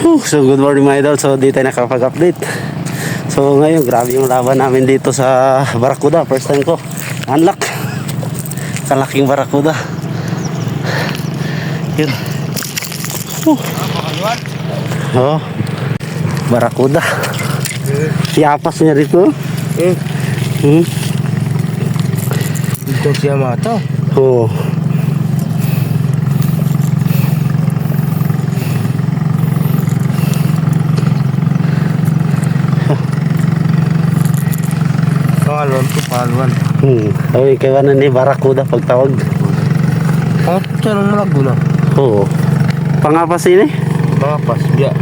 So good morning mga idol. So di tayo nakapag-update. So ngayon grabe yung laban namin dito sa Barracuda. First time ko unlock kalaking Barracuda. Yun. Oh, Barracuda. Siyapas niya rito. Ito siya mata. Oh. Pangalwan to, pangalwan. Ay, kaya na ni Barracuda pagtawag. Ang siya nung Laguna. Oo. Pangapas ini? Mga pas, biya.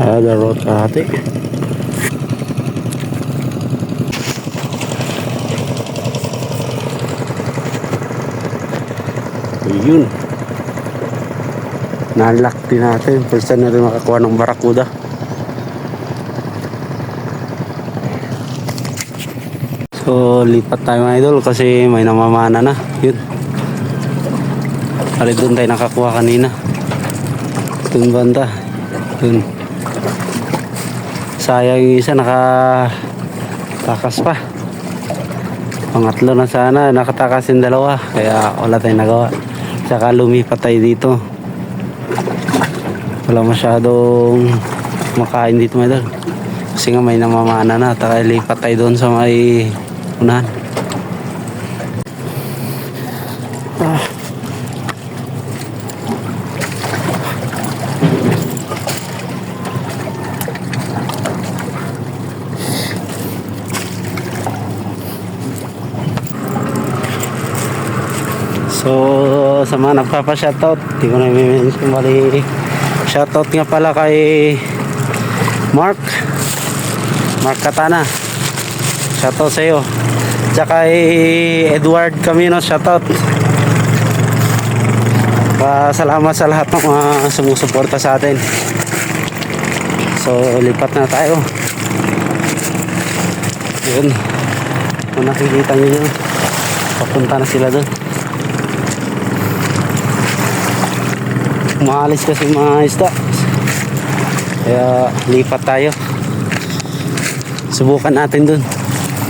Ada rot hati. Yun. Na-unlock din natin. First time na rin makakuha ng Barracuda. So lipat tayo mga idol kasi may namamana na. Yun. Kali doon tayo nakakuha kanina. Doon banda. Doon. Sayang yung isa nakatakas pa. Pangatlo na sana, nakatakas yung dalawa. Kaya wala tayong nagawa. Tsaka lumipat tayo dito. Wala masyadong makain dito mga idol. Kasi nga may namamana na. Taka lipat tayo doon sa may unahan. So sa mga nagpapa-shoutout, di ko na i-mention bali. Shoutout nga pala kay Mark Katana. Shoutout sa iyo. Tsaka kay Edward Camino, shoutout. Salamat sa lahat ng mga sumusuporta sa atin. So lipat na tayo. Yun. Kung nakikita nyo yun, papunta na sila doon. Maalis kasi mga isda, kaya lipat tayo. Subukan natin dun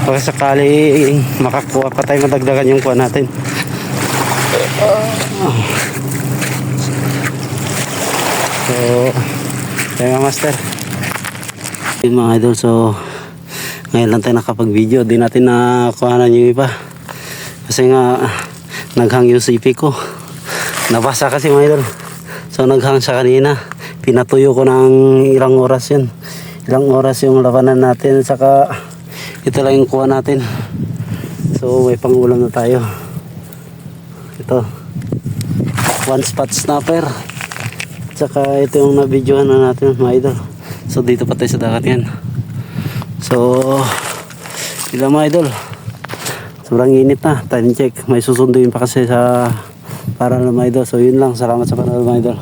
baka sakali makakuha pa tayo, madagdagan yung kuha natin. So tayo mga master. Yun mga idol, so ngayon lang tayo nakapag video. Di natin nakuhanan yung iba kasi nga naghang yung CP ko, nabasa kasi mga idol. So naghang siya kanina, pinatuyo ko ng ilang oras yun. Ilang oras yung labanan natin, saka ito lang yung kuha natin. So may pangulam na tayo. Ito, one spot snapper. Saka ito yung nabidyohan na natin mga idol. So dito pa tayo sa dagat yan. So ilang mga idol, sobrang init na, time check. May susunduin pa kasi sa para na mga idol. So yun lang, salamat sa panonood mga idol.